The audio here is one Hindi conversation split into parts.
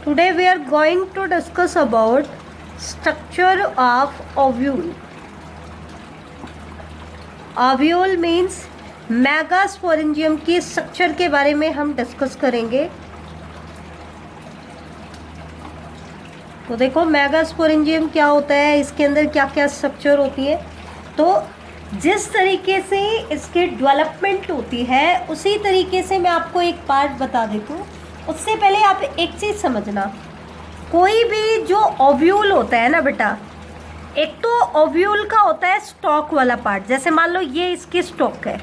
Today we are going to discuss about structure of ovule. Ovule means megasporangium की स्ट्रक्चर के बारे में हम डिस्कस करेंगे। तो देखो मेगास्पोरेंजियम क्या होता है, इसके अंदर क्या क्या स्ट्रक्चर होती है। तो जिस तरीके से इसकी डेवलपमेंट होती है उसी तरीके से मैं आपको एक पार्ट बता देती हूँ। उससे पहले आप एक चीज़ समझना, कोई भी जो ओव्यूल होता है ना बेटा, एक तो ओव्यूल का होता है स्टॉक वाला पार्ट। जैसे मान लो ये इसकी स्टॉक है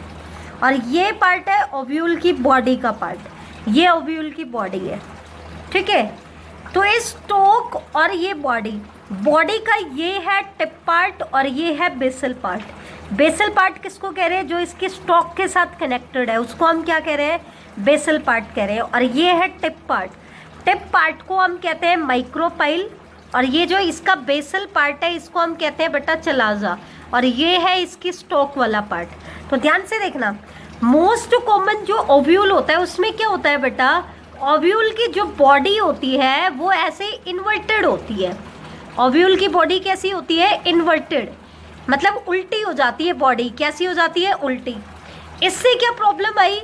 और ये पार्ट है ओव्यूल की बॉडी का पार्ट, ये ओव्यूल की बॉडी है, ठीक है। तो इस स्टॉक और ये बॉडी का ये है टिप पार्ट और ये है बेसल पार्ट। बेसल पार्ट किसको कह रहे हैं? जो इसकी स्टॉक के साथ कनेक्टेड है उसको हम क्या कह रहे हैं? बेसल पार्ट कह रहे हैं। और ये है टिप पार्ट। टिप पार्ट को हम कहते हैं माइक्रोपाइल और ये जो इसका बेसल पार्ट है इसको हम कहते हैं बेटा चलाजा। और ये है इसकी स्टॉक वाला पार्ट। तो ध्यान से देखना, मोस्ट कॉमन जो ओव्यूल होता है उसमें क्या होता है बेटा, ओव्यूल की जो बॉडी होती है वो ऐसे इन्वर्टेड होती है। ओव्यूल की बॉडी कैसी होती है? इन्वर्टेड, मतलब उल्टी हो जाती है बॉडी। कैसी हो जाती है? उल्टी। इससे क्या प्रॉब्लम आई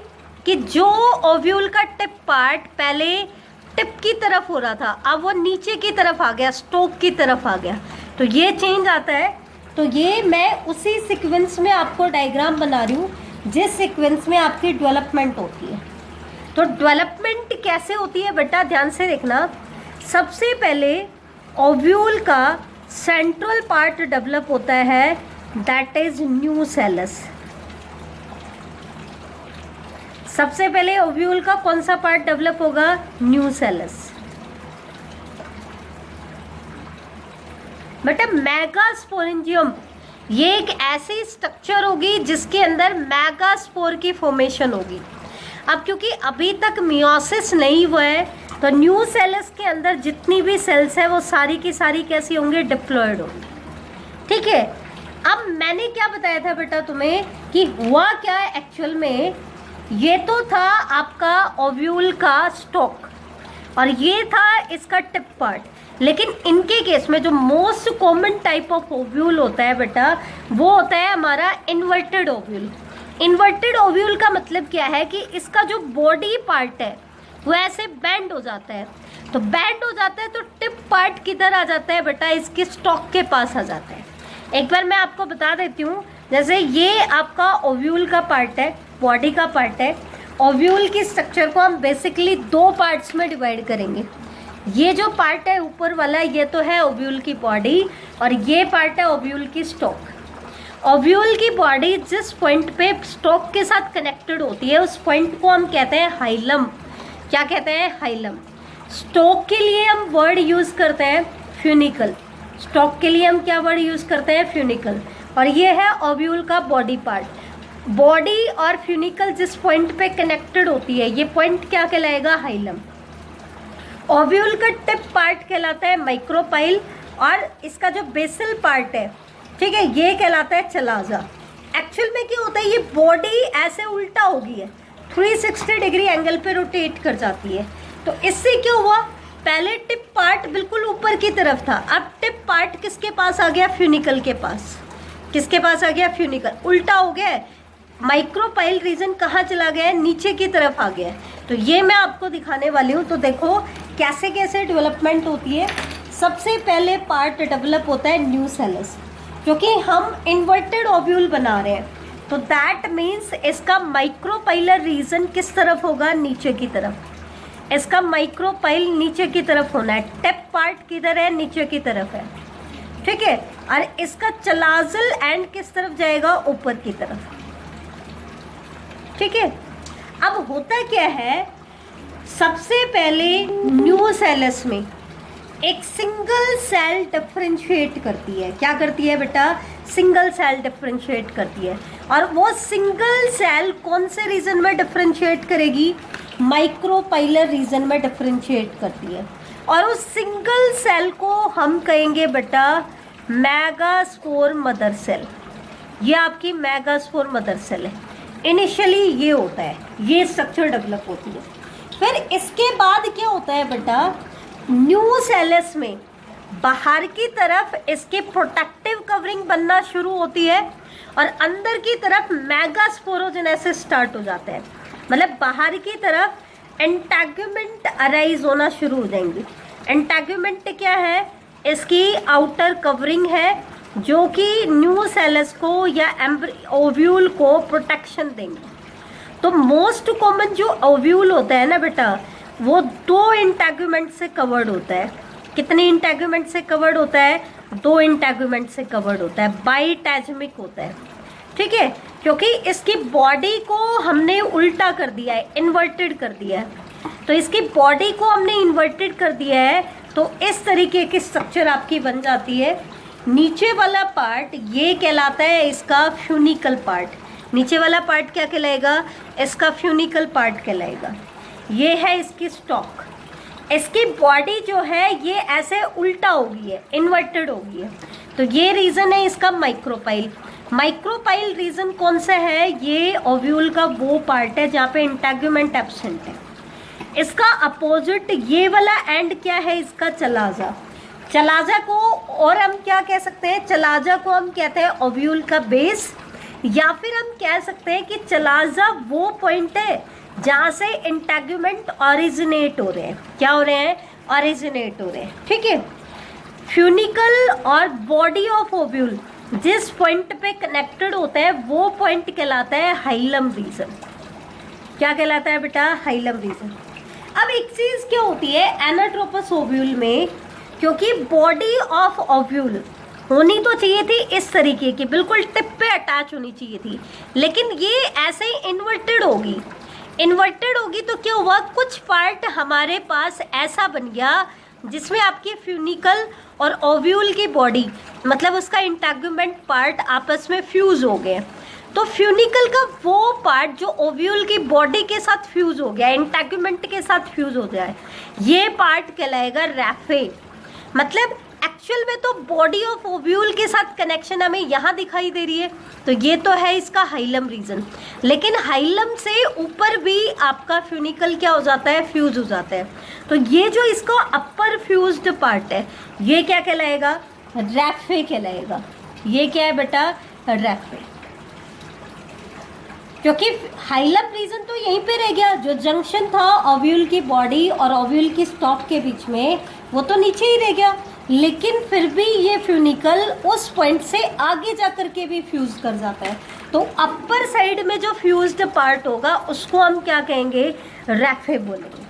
कि जो ओव्यूल का टिप पार्ट पहले टिप की तरफ हो रहा था, अब वो नीचे की तरफ आ गया, स्टोक की तरफ आ गया। तो ये चेंज आता है। तो ये मैं उसी सीक्वेंस में आपको डायग्राम बना रही हूँ जिस सीक्वेंस में आपकी डेवलपमेंट होती है। तो डेवलपमेंट कैसे होती है बेटा, ध्यान से देखना। सबसे पहले ओव्यूल का सेंट्रल पार्ट डेवलप होता है, दैट इज न्यूसेलस। सबसे पहले ओव्यूल का कौन सा पार्ट डेवलप होगा? न्यूसेलस। बेटा मेगास्पोरेंजियम ये एक ऐसी स्ट्रक्चर होगी जिसके अंदर मेगास्पोर की फॉर्मेशन होगी। अब क्योंकि अभी तक मियोसिस नहीं हुआ है तो न्यूसेलस के अंदर जितनी भी सेल्स है वो सारी की सारी कैसी होंगी? डिप्लॉयड होंगी, ठीक है। अब मैंने क्या बताया था बेटा तुम्हें कि हुआ क्या है एक्चुअल में, ये तो था आपका ओव्यूल का स्टॉक और ये था इसका टिप पार्ट। लेकिन इनके केस में जो most common type of ovule होता है बेटा वो होता है हमारा इन्वर्टेड ओव्यूल। इन्वर्टेड ओव्यूल का मतलब क्या है कि इसका जो बॉडी पार्ट है वो ऐसे बेंड हो जाता है। तो बेंड हो जाता है तो टिप पार्ट किधर आ जाता है बेटा? इसकी स्टॉक के पास आ जाता है। एक बार मैं आपको बता देती हूँ, जैसे ये आपका ओव्यूल का पार्ट है, बॉडी का पार्ट है। ओव्यूल की स्ट्रक्चर को हम बेसिकली दो पार्ट्स में डिवाइड करेंगे। ये जो पार्ट है ऊपर वाला ये तो है ओव्यूल की बॉडी और ये पार्ट है ओव्यूल की स्टॉक। ओव्यूल की बॉडी जिस पॉइंट पे स्टॉक के साथ कनेक्टेड होती है उस पॉइंट को हम कहते हैं हाइलम। क्या कहते हैं? हाइलम। स्टॉक के लिए हम वर्ड यूज़ करते हैं फ्यूनिकल। स्टॉक के लिए हम क्या वर्ड यूज़ करते हैं? फ्यूनिकल। और ये है ओव्यूल का बॉडी पार्ट। बॉडी और फ्यूनिकल जिस पॉइंट पे कनेक्टेड होती है ये पॉइंट क्या कहलाएगा? हाइलम। ओव्यूल का टिप पार्ट कहलाता है माइक्रोपाइल और इसका जो बेसल पार्ट है, ठीक है, ये कहलाता है चलाजा। एक्चुअल में क्या होता है, ये बॉडी ऐसे उल्टा हो गई है, 360 डिग्री एंगल पे रोटेट कर जाती है। तो इससे क्या हुआ, पहले टिप पार्ट बिल्कुल ऊपर की तरफ था, अब टिप पार्ट किसके पास आ गया? फ्यूनिकल के पास। किसके पास आ गया? फ्यूनिकल। उल्टा हो गया। माइक्रोपाइल रीजन कहाँ चला गया है? नीचे की तरफ आ गया है। तो ये मैं आपको दिखाने वाली हूँ। तो देखो कैसे कैसे डेवलपमेंट होती है। सबसे पहले पार्ट डेवलप होता है न्यूसेलस, क्योंकि हम इन्वर्टेड ओव्यूल बना रहे हैं तो दैट मीन्स इसका माइक्रोपाइलर रीजन किस तरफ होगा? नीचे की तरफ। इसका माइक्रोपाइल नीचे की तरफ होना है। टिप पार्ट किधर है? नीचे की तरफ है, ठीक है। और इसका चलाजल एंड किस तरफ जाएगा? ऊपर की तरफ, ठीक है। अब होता क्या है, सबसे पहले न्यूसेलस में एक सिंगल सेल डिफरेंशिएट करती है। क्या करती है बेटा? सिंगल सेल डिफरेंशिएट करती है। और वो सिंगल सेल कौन से रीजन में डिफरेंशिएट करेगी? माइक्रोपाइलर रीजन में डिफरेंशिएट करती है। और उस सिंगल सेल को हम कहेंगे बेटा मेगास्पोर मदर सेल। ये आपकी मेगास्पोर मदर सेल है। इनिशियली ये होता है, ये स्ट्रक्चर डेवलप होती है। फिर इसके बाद क्या होता है बेटा, न्यूसेलस में बाहर की तरफ इसकी प्रोटेक्टिव कवरिंग बनना शुरू होती है और अंदर की तरफ मेगास्पोरोजेनेसिस स्टार्ट हो जाता है। मतलब बाहर की तरफ एंटैगमेंट अराइज होना शुरू हो जाएंगी। एंटैगमेंट क्या है? इसकी आउटर कवरिंग है जो कि न्यूसेलस को या ओव्यूल को प्रोटेक्शन देंगे। तो मोस्ट कॉमन जो ओव्यूल होता है ना बेटा, वो 2 इंटैगमेंट से कवर्ड होता है। कितने इंटैगमेंट से कवर्ड होता है? 2 इंटैगमेंट से कवर्ड होता है, बाइटैजमिक होता है। ठीक है, क्योंकि इसकी बॉडी को हमने उल्टा कर दिया है, इन्वर्टेड कर दिया है। तो इसकी बॉडी को हमने इन्वर्टेड कर दिया है तो इस तरीके की स्ट्रक्चर आपकी बन जाती है। नीचे वाला पार्ट ये कहलाता है इसका फ्यूनिकल पार्ट। नीचे वाला पार्ट क्या कहलाएगा? इसका फ्यूनिकल पार्ट कहलाएगा। ये है इसकी स्टॉक। इसकी बॉडी जो है ये ऐसे उल्टा हो गई है, इन्वर्टेड हो गई है। तो ये रीज़न है इसका माइक्रोपाइल। माइक्रोपाइल रीज़न कौन सा है? ये ओव्यूल का वो पार्ट है जहाँ पे इंटैगमेंट एब्सेंट है। इसका अपोजिट ये वाला एंड क्या है? इसका चलाजा। चलाजा को और हम क्या कह सकते हैं? चलाजा को हम कहते हैं ओव्यूल का बेस, या फिर हम कह सकते हैं कि चलाजा वो पॉइंट है जहाँ से इंटैगमेंट ओरिजिनेट हो रहे हैं। क्या हो रहे हैं? ओरिजिनेट हो रहे हैं। ठीक है, फ्यूनिकल और बॉडी ऑफ ओव्यूल जिस पॉइंट पे कनेक्टेड होता है वो पॉइंट कहलाता है हाइलम रीजन। क्या कहलाता है बेटा? Hilum region. अब एक चीज़ क्या होती है एनाट्रोपस ओव्यूल में, क्योंकि बॉडी ऑफ ओव्यूल होनी तो चाहिए थी इस तरीके की, बिल्कुल टिप पे अटैच होनी चाहिए थी, लेकिन ये ऐसे ही इन्वर्टेड होगी। इन्वर्टेड होगी तो क्या हुआ? कुछ पार्ट हमारे पास ऐसा बन गया जिसमें आपकी फ्यूनिकल और ओव्यूल की बॉडी, मतलब उसका इंटैगमेंट पार्ट आपस में फ्यूज हो गए। तो फ्यूनिकल का वो पार्ट जो ओव्यूल की बॉडी के साथ फ्यूज हो गया, इंटैगमेंट के साथ फ्यूज हो जाए, ये पार्ट कहलाएगा रैफे। मतलब एक्चुअल में तो बॉडी ऑफ ओव्यूल के साथ कनेक्शन हमें यहाँ दिखाई दे रही है, तो ये तो है इसका हाइलम रीजन। लेकिन हाइलम से ऊपर भी आपका फ्यूनिकल क्या हो जाता है? फ्यूज हो जाता है। तो ये जो इसका अपर फ्यूज्ड पार्ट है ये क्या कहलाएगा? रैफे कहलाएगा। ये क्या है बेटा? रैफे। क्योंकि हाइलम रीजन तो यहीं पे रह गया, जो जंक्शन था ओव्यूल की बॉडी और ओव्यूल की स्टॉक के बीच में वो तो नीचे ही रह गया, लेकिन फिर भी ये फ्यूनिकल उस पॉइंट से आगे जा कर के भी फ्यूज कर जाता है। तो अपर साइड में जो फ्यूज्ड पार्ट होगा उसको हम क्या कहेंगे? रैफे बोलेंगे।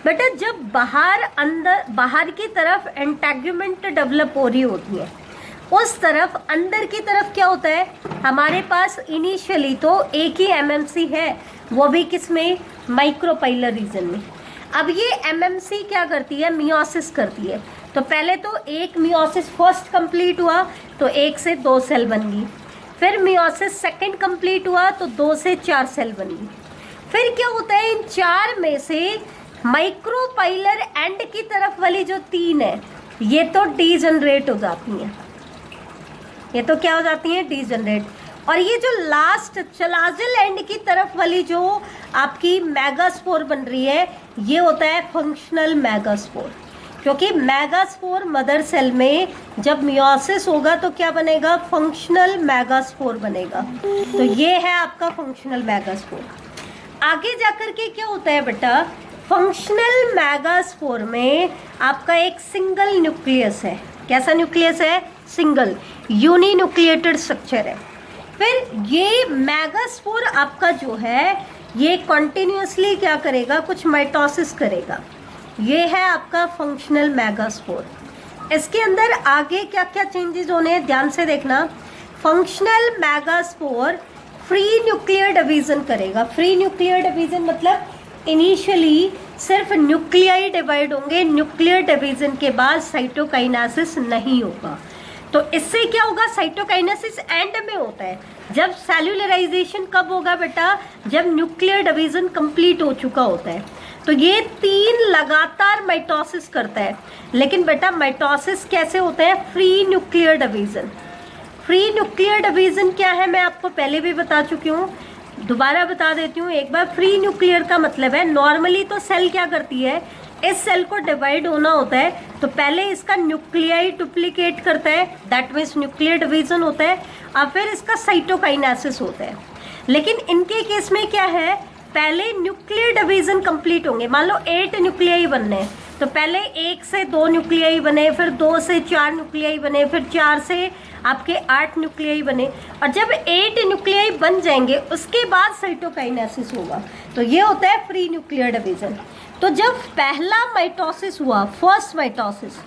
बेटा जब बाहर की तरफ एंटैगमेंट डेवलप हो रही होती है, उस तरफ अंदर की तरफ क्या होता है? हमारे पास इनिशियली तो एक ही एमएमसी है, वो भी किस में? माइक्रोपाइलर रीजन में। अब ये एमएमसी क्या करती है? मियोसिस करती है। तो पहले तो एक मियोसिस फर्स्ट कंप्लीट हुआ तो 1 से 2 सेल बन गई, फिर मियोसिस सेकंड कंप्लीट हुआ तो 2 से 4 सेल बन गई। फिर क्या होता है? इन 4 में से माइक्रोपाइलर एंड की तरफ वाली जो 3 है ये तो डीजनरेट हो जाती हैं। ये तो क्या हो जाती हैं? डीजनरेट। और ये जो लास्ट चलाजल एंड की तरफ वाली जो आपकी मेगास्पोर बन रही है ये होता है फंक्शनल मेगास्पोर। क्योंकि मेगास्पोर मदर सेल में जब मियोसिस होगा तो क्या बनेगा? फंक्शनल मेगास्पोर बनेगा। तो ये है आपका फंक्शनल मेगास्पोर। आगे जाकर के क्या होता है बेटा? फंक्शनल मेगास्पोर में आपका एक सिंगल न्यूक्लियस है। कैसा न्यूक्लियस है? सिंगल यूनिन्यूक्लिएटेड स्ट्रक्चर है। फिर ये मेगास्पोर आपका जो है ये कंटिन्यूअसली क्या करेगा? कुछ माइटोसिस करेगा। ये है आपका फंक्शनल मेगास्पोर। इसके अंदर आगे क्या क्या चेंजेस होने हैं ध्यान से देखना। Functional megaspore free nuclear division करेगा। फ्री न्यूक्लियर डिवीजन मतलब इनिशियली सिर्फ न्यूक्लियाई डिवाइड होंगे, न्यूक्लियर डिवीजन के बाद साइटोकाइनेसिस नहीं होगा। तो इससे क्या होगा? साइटोकाइनेसिस एंड में होता है। जब सेल्यूलराइजेशन कब होगा बेटा? जब न्यूक्लियर डिवीजन कंप्लीट हो चुका होता है। तो ये 3 लगातार माइटोसिस करता है। लेकिन बेटा माइटोसिस कैसे होता है? Free nuclear division. Free nuclear division क्या है मैं आपको पहले भी बता चुकी हूँ, दोबारा बता देती हूँ एक बार। फ्री न्यूक्लियर का मतलब है नॉर्मली तो सेल क्या करती है? इस सेल को डिवाइड होना होता है तो पहले इसका न्यूक्लियाई डुप्लीकेट करता है, दैट मीन्स न्यूक्लियर डिवीजन होता है, और फिर इसका साइटोकाइनेसिस होता है। लेकिन इनके केस में क्या है, पहले न्यूक्लियर डिवीजन कंप्लीट होंगे। मान लो 8 न्यूक्लियाई बनने हैं तो पहले 1 से 2 न्यूक्लियाई बने, फिर 2 से 4 न्यूक्लियाई बने, फिर 4 से आपके 8 न्यूक्लियाई बने, और जब 8 न्यूक्लियाई बन जाएंगे उसके बाद साइटोकाइनेसिस होगा। तो ये होता है फ्री न्यूक्लियर डिवीजन। तो जब पहला माइटोसिस हुआ, फर्स्ट माइटोसिस,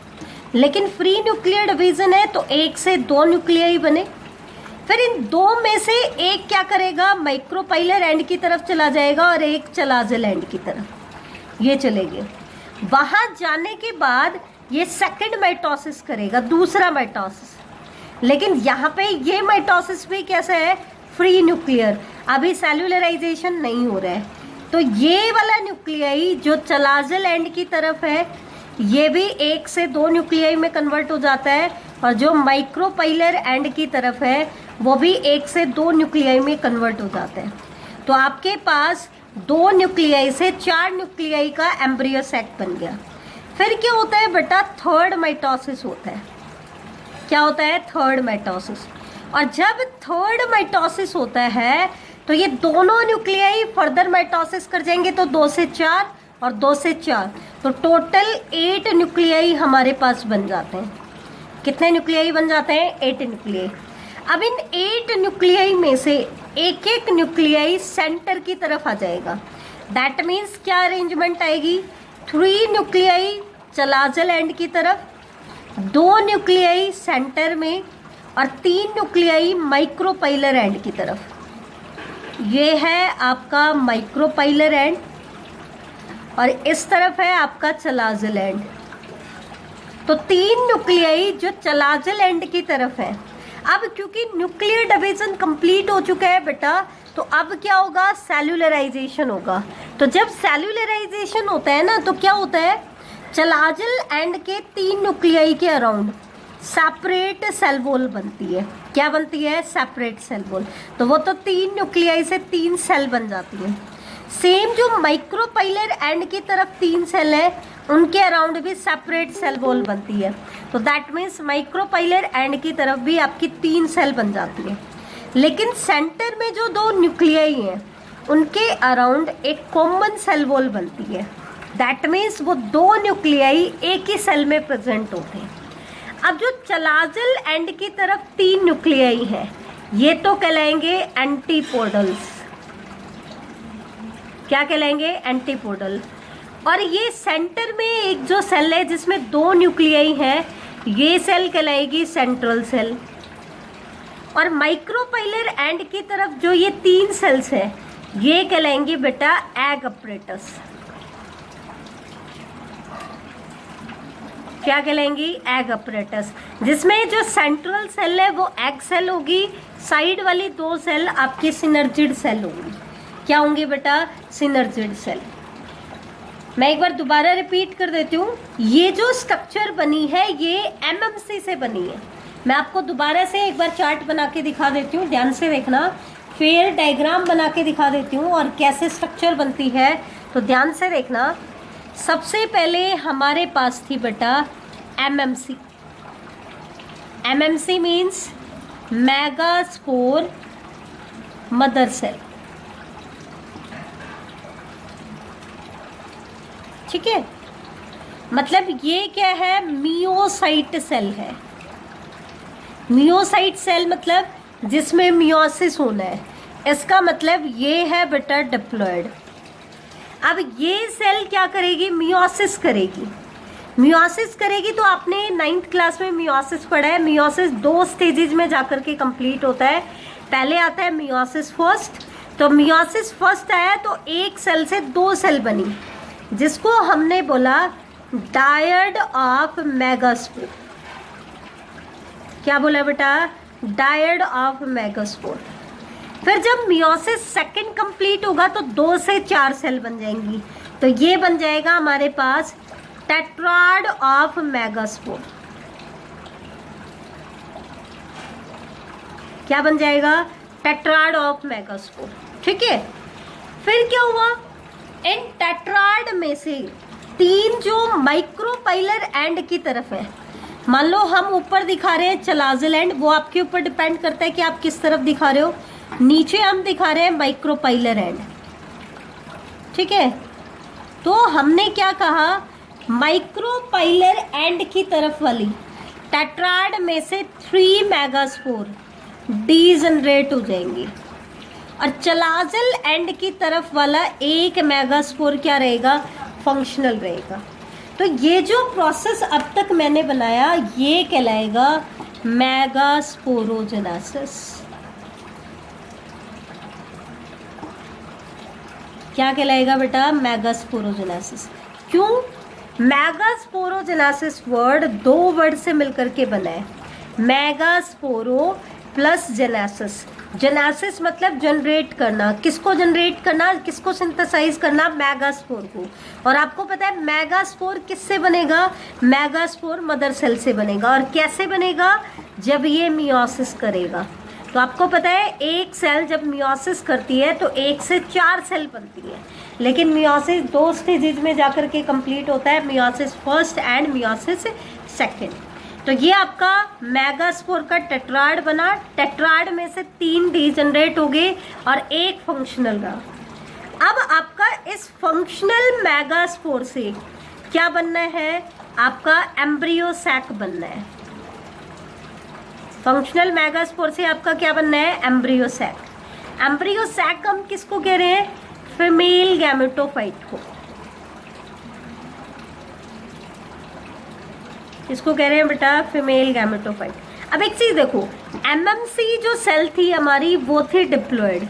लेकिन फ्री न्यूक्लियर डिवीजन है तो 1 से 2 न्यूक्लियाई बने, फिर इन 2 में से एक क्या करेगा, माइक्रोपाइलर एंड की तरफ चला जाएगा और एक चलाजल एंड की तरफ, ये चलेंगे। वहाँ जाने के बाद ये सेकंड माइटोसिस करेगा, दूसरा माइटोसिस। लेकिन यहाँ पे ये माइटोसिस भी कैसा है, फ्री न्यूक्लियर, अभी सेल्यूलराइजेशन नहीं हो रहा है। तो ये वाला न्यूक्लियाई जो चलाजल एंड की तरफ है ये भी 1 से 2 न्यूक्लियाई में कन्वर्ट हो जाता है, और जो माइक्रोपाइलर एंड की तरफ है वो भी 1 से 2 न्यूक्लियाई में कन्वर्ट हो जाता है। तो आपके पास 2 न्यूक्लियाई से 4 न्यूक्लियाई का एम्ब्रियो सैक बन गया। फिर क्या होता है बेटा, थर्ड माइटोसिस होता है। क्या होता है, थर्ड माइटोसिस। और जब थर्ड माइटोसिस होता है तो ये दोनों न्यूक्लियाई फर्दर माइटोसिस कर जाएंगे, तो 2 से 4 और 2 से 4, तो टोटल 8 न्यूक्लियाई हमारे पास बन जाते हैं। कितने न्यूक्लियाई बन जाते हैं, 8 न्यूक्लियाई। अब इन 8 न्यूक्लियाई में से एक एक न्यूक्लियाई सेंटर की तरफ आ जाएगा। दैट मीन्स क्या अरेंजमेंट आएगी, 3 न्यूक्लियाई चलाजल एंड की तरफ, 2 न्यूक्लियाई सेंटर में, और 3 न्यूक्लियाई माइक्रोपाइलर एंड की तरफ। ये है आपका माइक्रोपाइलर एंड, और इस तरफ है आपका चलाजल एंड। तो 3 न्यूक्लियाई जो चलाजल एंड की तरफ है। अब क्योंकि न्यूक्लियर डिवीजन कंप्लीट हो चुका है बेटा, तो अब क्या होगा, सेल्यूलराइजेशन होगा। तो जब सेल्यूलराइजेशन होता है ना, तो क्या होता है, चलाजल एंड के 3 न्यूक्लियाई के अराउंड सेपरेट सेल वॉल बनती है। क्या बनती है, सेपरेट सेल वॉल। तो वो तो 3 न्यूक्लियाई से 3 सेल बन जाती है। सेम जो माइक्रोपाइलर एंड की तरफ 3 सेल है, उनके अराउंड भी सेपरेट सेल वॉल बनती है। तो दैट मीन्स माइक्रोपाइलर एंड की तरफ भी आपकी 3 सेल बन जाती है। लेकिन सेंटर में जो 2 न्यूक्लियाई हैं उनके अराउंड एक कॉमन सेल वॉल बनती है। दैट मीन्स वो 2 न्यूक्लियाई एक ही सेल में प्रेजेंट होते हैं। अब जो चलाजल एंड की तरफ 3 न्यूक्लियाई हैं, ये तो कहलाएंगे एंटीपोडल्स। क्या कहलाएंगे, एंटीपोडल। और ये सेंटर में एक जो सेल है जिसमें 2 न्यूक्लियाई हैं, ये सेल कहलाएगी सेंट्रल सेल। और माइक्रोपाइलर एंड की तरफ जो ये 3 सेल्स हैं, ये कहलाएंगे बेटा एग अपरेटस। क्या कहलाएंगी, एग अपरेटस। जिसमें जो सेंट्रल सेल है वो एग सेल होगी, साइड वाली 2 सेल आपकी सिनर्जिड सेल होगी। क्या होंगे बेटा, सिनर्जिड सेल। मैं एक बार दोबारा रिपीट कर देती हूँ, ये जो स्ट्रक्चर बनी है ये एमएमसी से बनी है। मैं आपको दोबारा से एक बार चार्ट बना के दिखा देती हूँ, ध्यान से देखना। फेयर डायग्राम बना के दिखा देती हूँ और कैसे स्ट्रक्चर बनती है, तो ध्यान से देखना। सबसे पहले हमारे पास थी बेटा MMC. MMC means megaspore mother cell. ठीक है, मतलब ये क्या है, मियोसाइट सेल है। मियोसाइट सेल मतलब जिसमें मियोसिस होना है, इसका मतलब ये है बेटा डिप्लॉयड। अब ये सेल क्या करेगी, मियोसिस करेगी। मियोसिस करेगी तो आपने 9th क्लास में मियोसिस पढ़ा है। मियोसिस 2 स्टेजेज में जाकर के कंप्लीट होता है। पहले आता है मियोसिस फर्स्ट। तो मियोसिस फर्स्ट आया तो एक सेल से 2 सेल बनी, जिसको हमने बोला डायड ऑफ मेगास्पोर। क्या बोला बेटा, डायड ऑफ मेगास्पोर। फिर जब मियोसिस सेकंड कंप्लीट होगा तो 2 से 4 सेल बन जाएंगी, तो ये बन जाएगा हमारे पास टेट्राड ऑफ मेगास्पोर। क्या बन जाएगा, टेट्राड ऑफ मेगास्पोर। ठीक है, फिर क्या हुआ, इन टेट्राड में से तीन जो माइक्रोपाइलर एंड की तरफ है, मान लो हम ऊपर दिखा रहे हैं चलाजल एंड, वो आपके ऊपर डिपेंड करता है कि आप किस तरफ दिखा रहे हो। नीचे हम दिखा रहे हैं माइक्रोपाइलर एंड, ठीक है। तो हमने क्या कहा, माइक्रोपाइलर एंड की तरफ वाली टेट्राड में से 3 मेगास्पोर डीजनरेट हो जाएंगे, और चलाजल एंड की तरफ वाला 1 मेगास्पोर क्या रहेगा, फंक्शनल रहेगा। तो ये जो प्रोसेस अब तक मैंने बनाया ये कहलाएगा मेगास्पोरोजेनेसिस। क्या कहलाएगा बेटा, मेगास्पोरोजेनेसिस। क्यों, मेगास्पोरोजेनेसिस वर्ड 2 वर्ड से मिलकर के बना है, मेगास्पोरो प्लस जेनेसिस। जेनेसिस मतलब जनरेट करना, किसको जनरेट करना, किसको सिंथेसाइज करना, मेगास्पोर को। और आपको पता है मेगास्पोर किससे बनेगा, मेगास्पोर मदर सेल से बनेगा। और कैसे बनेगा, जब ये मियोसिस करेगा। तो आपको पता है एक सेल जब मियोसिस करती है तो 1 से 4 सेल बनती है, लेकिन मियोसिस 2 स्टेजेज में जाकर के कंप्लीट होता है, meiosis first and meiosis second. तो ये आपका मेगास्पोर का टेट्राड बना, टेट्राड में से 3 डीजनरेट हो गए और 1 फंक्शनल रहा। अब आपका इस फंक्शनल मेगास्पोर से क्या बनना है, आपका एम्ब्रियो सैक बनना है। फंक्शनल मेगास्पोर से आपका क्या बनना है, एम्ब्रियो सैक। एम्ब्रियो सैक हम किसको कह रहे हैं, फीमेल गैमेटोफाइट को। इसको कह रहे हैं बेटा फीमेल गैमेटोफाइट। अब एक चीज देखो, एमएमसी जो सेल थी हमारी वो थी डिप्लॉयड,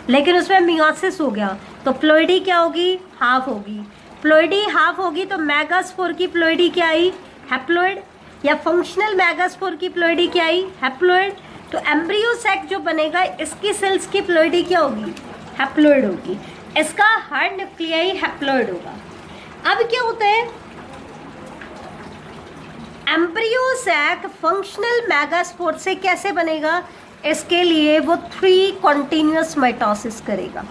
लेकिन उसमें मियोसिस हो गया तो प्लॉइडी क्या होगी, हाफ होगी। प्लॉइडी हाफ होगी तो मेगास्पोर की प्लॉइडी क्या आई, हैप्लॉइड। या फंक्शनल मेगास्पोर की प्लॉइडी क्या आई, हैप्लॉइड। तो एम्ब्रियो सैक जो बनेगा इसकी सेल्स की प्लॉइडी क्या होगी, हैप्लॉइड होगी। इसका हर न्यूक्लियाई हैप्लॉइड होगा। अब क्या होता है, एम्ब्रियो सैक फंक्शनल मेगास्पोर से कैसे बनेगा, इसके लिए वो 3 कॉन्टिन्यूअस माइटोसिस करेगा।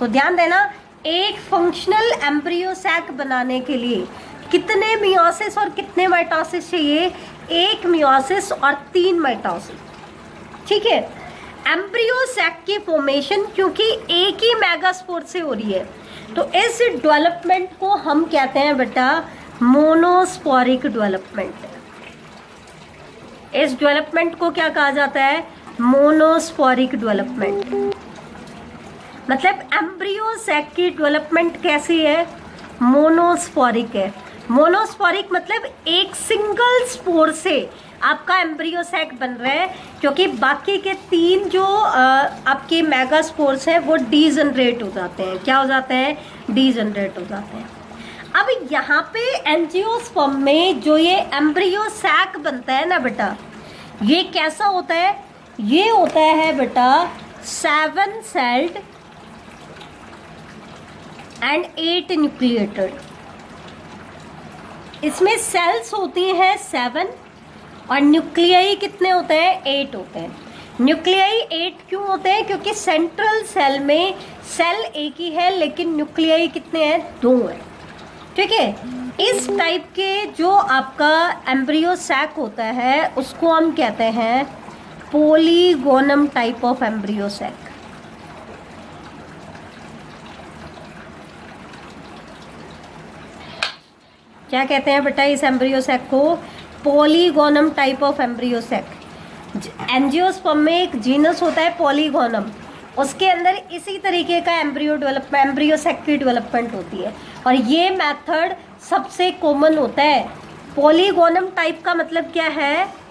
तो ध्यान देना, एक फंक्शनल एम्ब्रियो सैक बनाने के लिए कितने मियोसिस और कितने माइटोसिस चाहिए, 1 मियोसिस और 3 माइटोसिस, ठीक है। एम्ब्रियो सैक की फॉर्मेशन क्योंकि एक ही मेगास्पोर से हो रही है, तो इस डेवलपमेंट को हम कहते हैं बेटा मोनोस्पोरिक डेवलपमेंट। इस डेवलपमेंट को क्या कहा जाता है, मोनोस्पोरिक डेवलपमेंट। मतलब एम्ब्रियो सैक की डेवलपमेंट कैसी है, मोनोस्पोरिक है। मोनोस्पोरिक मतलब एक सिंगल स्पोर से आपका एम्ब्रियो सैक बन रहा है, क्योंकि बाकी के 3 जो आपके मेगास्पोर्स हैं वो डीजनरेट हो जाते हैं। क्या हो जाते हैं, डीजनरेट हो जाते हैं। अब यहाँ पे एंजियोस्पर्म में जो ये एम्ब्रियो सैक बनता है ना बेटा, ये कैसा होता है, ये होता है बेटा 7 सेल्ड एंड 8 न्यूक्लिएटेड। इसमें सेल्स होती हैं 7 और न्यूक्लियाई कितने होते हैं, 8 होते हैं। न्यूक्लियाई 8 क्यों होते हैं, क्योंकि सेंट्रल सेल में सेल एक ही है लेकिन न्यूक्लियाई कितने हैं, 2 हैं, ठीक है। इस टाइप के जो आपका एम्ब्रियो सैक होता है उसको हम कहते हैं polygonum type of embryo sac. क्या कहते हैं बेटा इस एम्ब्रियो सैक को, polygonum type of embryo sac. Angiosperm में एक जीनस होता है पॉलीगोनम, उसके अंदर इसी तरीके का एम्ब्रियो सैक की डेवलपमेंट होती है, और ये मेथड सबसे कॉमन होता है। पॉलीगोनम टाइप का मतलब क्या है,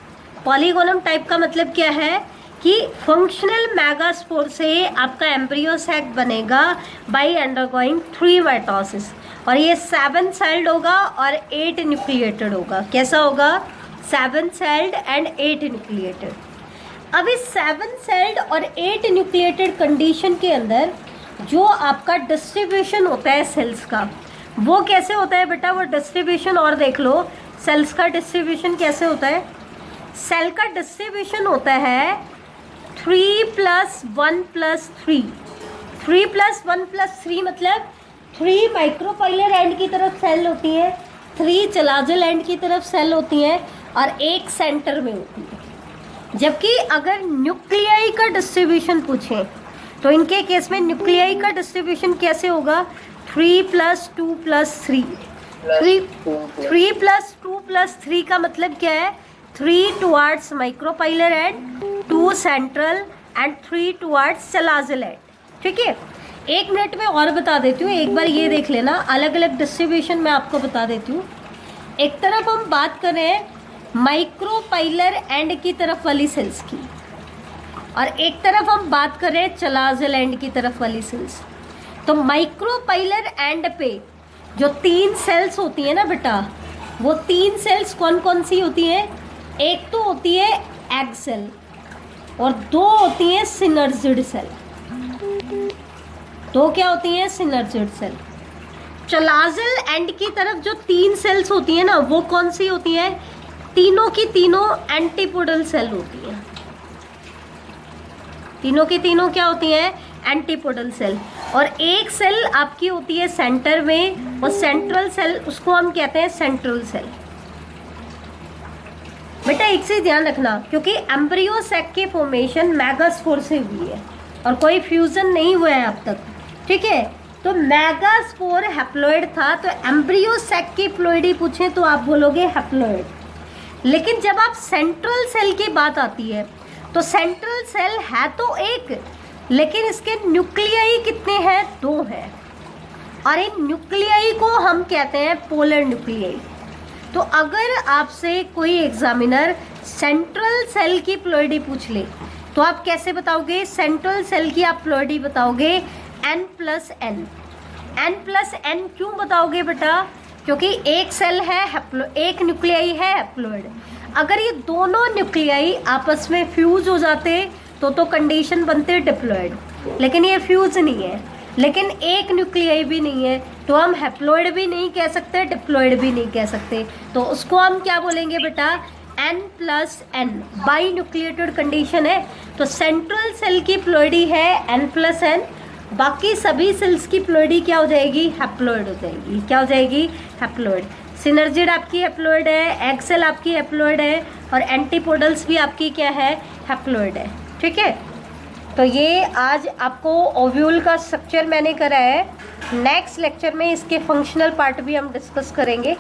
पॉलीगोनम टाइप का मतलब क्या है कि फंक्शनल मेगास्पोर से आपका एम्ब्रियो सैक बनेगा बाय अंडरगोइंग 3 माइटोसिस, और ये 7 सेल्ड होगा और 8 न्यूक्लिएटेड होगा। कैसा होगा, 7 सेल्ड एंड 8 न्यूक्लिएटेड। अब इस 7 सेल्ड और 8 न्यूक्लिएटेड कंडीशन के अंदर जो आपका डिस्ट्रीब्यूशन होता है सेल्स का, वो कैसे होता है बेटा, वो डिस्ट्रीब्यूशन और देख लो। सेल्स का डिस्ट्रीब्यूशन कैसे होता है, सेल का डिस्ट्रीब्यूशन होता है 3 + 1 + 3। 3 + 1 + 3 मतलब 3 माइक्रोपाइलर एंड की तरफ सेल होती है, 3 चलाजल एंड की तरफ सेल होती हैं और 1 सेंटर में होती है। जबकि अगर न्यूक्लियाई का डिस्ट्रीब्यूशन पूछें तो इनके केस में न्यूक्लियाई का डिस्ट्रीब्यूशन कैसे होगा? 3 + 2 + 3 3 + 2 + 3 का मतलब क्या है? 3 towards micropylar and, 2 central and 3 towards chalazal end. ठीक है, 1 मिनट में और बता देती हूँ, एक बार ये देख लेना, अलग अलग डिस्ट्रीब्यूशन मैं आपको बता देती हूँ। एक तरफ हम बात कर रहे हैं माइक्रोपाइलर एंड की तरफ वाली सेल्स की, और एक तरफ हम बात कर रहे हैं चलाजल एंड की तरफ वाली सेल्स। तो माइक्रोपाइलर एंड पे जो 3 सेल्स होती है ना बेटा, वो 3 सेल्स कौन कौन सी होती हैं? एक तो होती है एग सेल और 2 होती हैं सिनर्जिड सेल। 2 क्या होती हैं? Synergid cell. चलाजल एंड की तरफ जो 3 सेल्स होती हैं ना, वो कौन सी होती हैं? तीनों की तीनों एंटीपोडल सेल होती हैं। तीनों की तीनों क्या होती हैं? Antipodal cell. और एक सेल आपकी होती है सेंटर में, और सेंट्रल सेल उसको हम कहते हैं सेंट्रल सेल। बेटा एक चीज ध्यान रखना, क्योंकि एम्ब्रियो सैक की फॉर्मेशन मेगास्पोर से हुई है और कोई फ्यूजन नहीं हुआ है अब तक। ठीक है, तो मेगास्पोर हैप्लॉइड था, तो एम्ब्रियो सैक की प्लॉइडी पूछे तो आप बोलोगे हैप्लॉइड। लेकिन जब आप सेंट्रल सेल की बात आती है तो सेंट्रल सेल है तो एक, लेकिन इसके न्यूक्लियाई कितने हैं? 2 हैं, और इन न्यूक्लियाई को हम कहते हैं पोलर न्यूक्लियाई। तो अगर आपसे कोई एग्जामिनर सेंट्रल सेल की प्लॉइडी पूछ ले तो आप कैसे बताओगे? सेंट्रल सेल की आप प्लॉइडी बताओगे N+N। N+N क्यों बताओगे बेटा? क्योंकि एक सेल है एक न्यूक्लियाई है हैप्लॉइड। अगर ये दोनों न्यूक्लियाई आपस में फ्यूज हो जाते तो कंडीशन बनते डिप्लॉइड, लेकिन ये फ्यूज नहीं है, लेकिन एक न्यूक्लियाई भी नहीं है, तो हम हैप्लॉइड भी नहीं कह सकते, डिप्लॉइड भी नहीं कह सकते। तो उसको हम क्या बोलेंगे बेटा? N+N, बाई न्यूक्लिएटेड कंडीशन है। तो सेंट्रल सेल की प्लॉइडी है N+N, बाकी सभी सेल्स की प्लॉइडी क्या हो जाएगी? हैप्लॉइड हो जाएगी। क्या हो जाएगी? हैप्लॉइड। सिनर्जिड आपकी हैप्लॉइड है, एग सेल आपकी हैप्लॉइड है, और एंटीपोडल्स भी आपकी क्या है? हैप्लॉइड है। ठीक है, तो ये आज आपको ओव्यूल का स्ट्रक्चर मैंने करा है। नेक्स्ट लेक्चर में इसके फंक्शनल पार्ट भी हम डिस्कस करेंगे।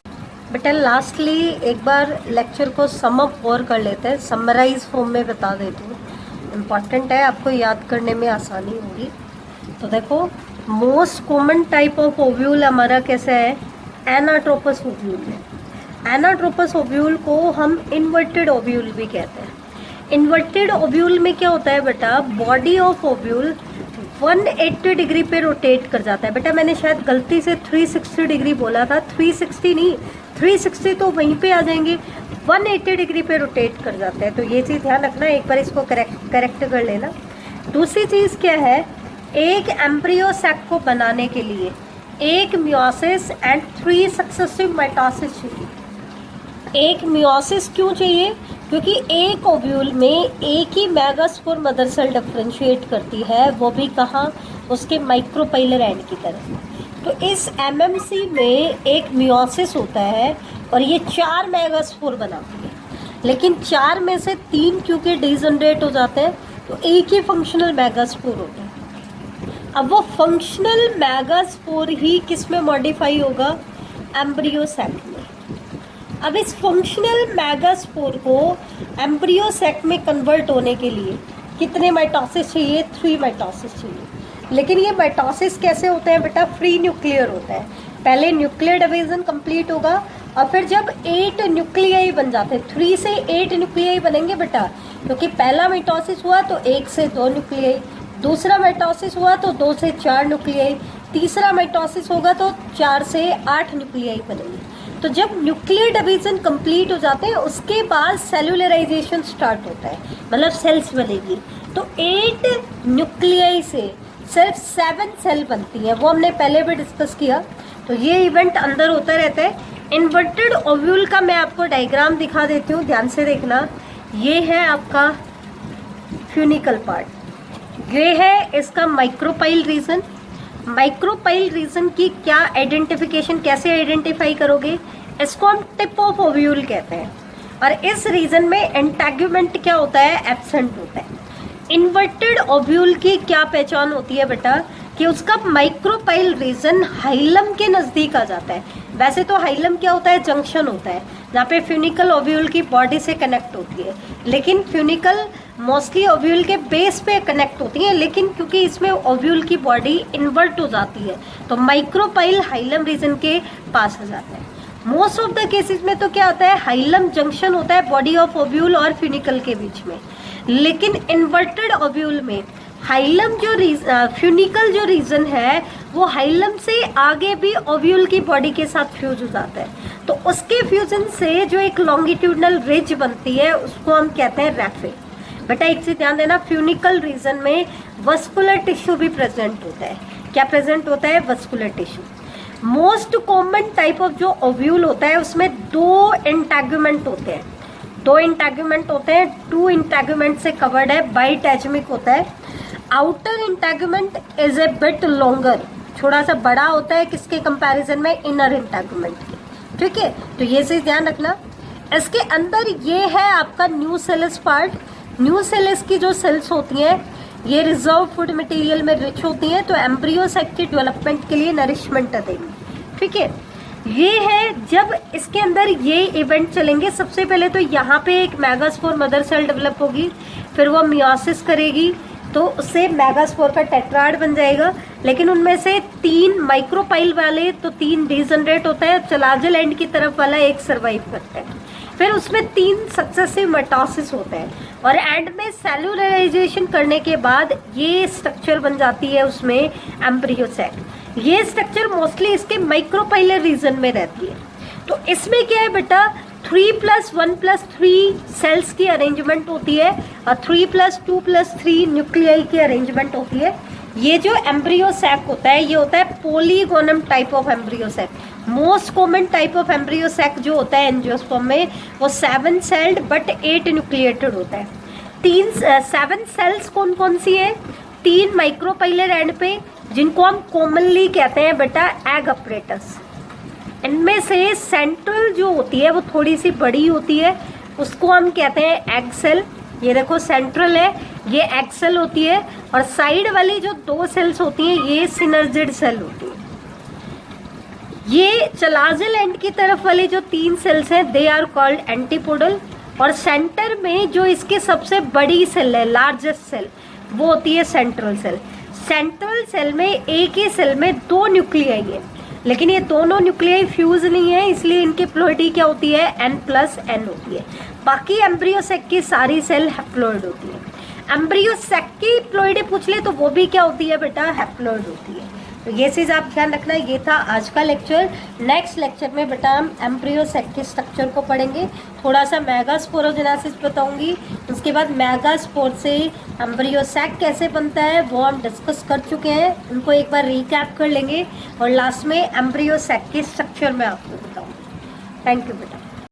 बेटा लास्टली एक बार लेक्चर को सम अप और कर लेते हैं, समराइज फॉर्म में बता देती हूँ, इम्पॉर्टेंट है, आपको याद करने में आसानी होगी। तो देखो, most common type of ovule हमारा कैसा है? एनाट्रोपस ओव्यूल है। एनाट्रोपस ओव्यूल को हम इन्वर्टेड ओव्यूल भी कहते हैं। इन्वर्टेड ओव्यूल में क्या होता है बेटा? बॉडी ऑफ ओव्यूल 180 डिग्री पे रोटेट कर जाता है। बेटा मैंने शायद गलती से 360 डिग्री बोला था, 360 नहीं, 360 तो वहीं पे आ जाएंगे, 180 डिग्री पे रोटेट कर जाता है। तो ये चीज़ ध्यान रखना, एक बार इसको करेक्ट कर लेना। दूसरी चीज़ क्या है? एक एम्ब्रियो सैक को बनाने के लिए एक मियोसिस एंड 3 सक्सेसिव माइटोसिस चाहिए। एक मियोसिस क्यों चाहिए? क्योंकि एक ओव्यूल में एक ही मेगास्पोर मदर सेल डिफरेंशिएट करती है, वो भी कहाँ? उसके माइक्रोपाइलर एंड की तरफ। तो इस एमएमसी में एक मियोसिस होता है और ये 4 मेगास्पोर बनाती है, लेकिन 4 में से 3 क्योंकि डिजनरेट हो जाते हैं, तो एक ही फंक्शनल मेगास्पोर होता है। अब वो फंक्शनल मेगास्पोर ही किस में मॉडिफाई होगा? एम्ब्रियो सैक में। अब इस फंक्शनल मेगास्पोर को एम्ब्रियो सैक में कन्वर्ट होने के लिए कितने माइटोसिस चाहिए? 3 माइटोसिस चाहिए। लेकिन ये माइटोसिस कैसे होते हैं बेटा? फ्री न्यूक्लियर होता है। पहले न्यूक्लियर डिवीजन कंप्लीट होगा और फिर जब 8 न्यूक्लियाई बन जाते हैं, 3 से 8 न्यूक्लियाई बनेंगे बेटा, क्योंकि पहला माइटोसिस हुआ तो 1 से 2 न्यूक्लियाई, दूसरा माइटोसिस हुआ तो 2 से 4 न्यूक्लियाई, तीसरा माइटोसिस होगा तो 4 से 8 न्यूक्लियाई बनेंगे। तो जब न्यूक्लियर डिवीजन कंप्लीट हो जाते हैं उसके बाद सेलुलराइजेशन स्टार्ट होता है, मतलब सेल्स बनेगी। तो 8 न्यूक्लियाई से सिर्फ 7 सेल बनती है, वो हमने पहले भी डिस्कस किया। तो ये इवेंट अंदर होता रहता है। इन्वर्टेड ओव्यूल का मैं आपको डायग्राम दिखा देती हूँ, ध्यान से देखना। ये है आपका फ्यूनिकल पार्ट, ये है इसका माइक्रोपाइल रीजन, माइक्रोपाइल रीजन की क्या आइडेंटिफिकेशन, कैसे आइडेंटिफाई करोगे? इसको हम टिप ऑफ ओव्यूल कहते हैं। और इस रीजन में एंटैगमेंट क्या होता है? एब्सेंट होता है। इन्वर्टेड ओव्यूल की क्या पहचान होती है बेटा? कि उसका माइक्रोपाइल रीजन हाइलम के नज़दीक आ जाता है। वैसे तो हाइलम क्या होता है? जंक्शन होता है जहाँ पे फ्यूनिकल ओव्यूल की बॉडी से कनेक्ट होती है, लेकिन फ्यूनिकल मोस्टली ओव्यूल के बेस पे कनेक्ट होती है, लेकिन क्योंकि इसमें ओव्यूल की बॉडी इन्वर्ट हो जाती है तो माइक्रोपाइल हाइलम रीजन के पास आ जाता है। मोस्ट ऑफ द केसेस में तो क्या होता है? हाइलम जंक्शन होता है बॉडी ऑफ ओव्यूल और फ्यूनिकल के बीच में, लेकिन इन्वर्टेड ओव्यूल में हाइलम जो फ्यूनिकल जो रीजन है वो हाइलम से आगे भी ओव्यूल की बॉडी के साथ फ्यूज हो जाता है, तो उसके फ्यूजन से जो एक लॉन्गिट्यूडनल रिज बनती है उसको हम कहते हैं रैफे। बेटा एक चीज ध्यान देना, फ्यूनिकल रीजन में वस्कुलर टिश्यू भी प्रेजेंट होता है। क्या प्रेजेंट होता है? Vascular tissue. Most common type of जो ओव्यूल होता है उसमें दो इंटैगमेंट होते हैं, दो इंटैगमेंट होते हैं। टू इंटैगमेंट से कवर्ड है, बाइटैचमिक होता है। Outer integument is a bit longer, थोड़ा सा बड़ा होता है किसके कंपैरिजन में? इनर इंटैगमेंट के। ठीक है, तो ये चीज ध्यान रखना। इसके अंदर ये है आपका न्यूसेलस पार्ट। न्यूसेलस की जो सेल्स होती हैं ये रिजर्व फूड मटेरियल में रिच होती हैं, तो एम्ब्रियो साइक की डेवलपमेंट के लिए नरिशमेंट देंगी। ठीक है, ये है जब इसके अंदर ये इवेंट चलेंगे। सबसे पहले तो यहाँ पे एक मेगास्पोर मदर सेल डेवलप होगी, फिर वो मियोसिस करेगी तो उससे मेगास्पोर का टेट्राड बन जाएगा, लेकिन उनमें से 3 माइक्रोपाइल वाले तो 3 डीजनरेट होता है, चलाजल एंड की तरफ वाला एक सर्वाइव करता है। फिर उसमें 3 सक्सेसिव मेटासिस होते हैं और एंड में सेलुलराइजेशन करने के बाद ये स्ट्रक्चर बन जाती है उसमें एम्ब्रियो सैक। ये स्ट्रक्चर मोस्टली इसके माइक्रोपाइलर रीजन में रहती है। तो इसमें क्या है बेटा? 3+1+3 सेल्स की अरेंजमेंट होती है और 3+2+3 न्यूक्लियाई की अरेंजमेंट होती है। ये जो एम्ब्रियो सैक होता है ये होता है polygonum type of embryo sac. Most common type of embryo sac जो होता है एंजियोस्पर्म में वो 7 सेल्ड बट 8 न्यूक्लिएटेड होता है। 7 सेल्स कौन कौन सी है? 3 माइक्रोपाइलर एंड पे, जिनको हम कॉमनली कहते हैं बेटा एग अपरेटस। इनमें से सेंट्रल जो होती है वो थोड़ी सी बड़ी होती है, उसको हम कहते हैं एग सेल। ये देखो सेंट्रल है, ये एग सेल होती है, और साइड वाली जो 2 सेल्स होती हैं ये सिनर्जिड सेल होती है। ये चलाजल एंड की तरफ वाली जो 3 सेल्स हैं दे आर कॉल्ड एंटीपोडल, और सेंटर में जो इसके सबसे बड़ी सेल है, लार्जेस्ट सेल, वो होती है सेंट्रल सेल। सेंट्रल सेल में एक ही सेल में 2 न्यूक्लियाई है, लेकिन ये दोनों न्यूक्लियाई फ्यूज नहीं है, इसलिए इनकी प्लॉइडी क्या होती है? N+N होती है। बाकी एम्ब्रियो सैक की सारी सेल हैप्लॉइड होती है। एम्ब्रियो सैक की प्लॉइडी पूछ ले तो वो भी क्या होती है बेटा? हैप्लॉइड होती है। तो ये चीज़ आप ध्यान रखना। ये था आज का लेक्चर। नेक्स्ट लेक्चर में बेटा हम एम्ब्रियो सैक के स्ट्रक्चर को पढ़ेंगे, थोड़ा सा मेगास्पोरोजेनेसिस बताऊंगी, उसके बाद मेगास्पोर से एम्ब्रियो सैक कैसे बनता है वो हम डिस्कस कर चुके हैं, उनको एक बार रिकैप कर लेंगे, और लास्ट में एम्ब्रियो सैक के स्ट्रक्चर में आपको बताऊंगी। थैंक यू बेटा।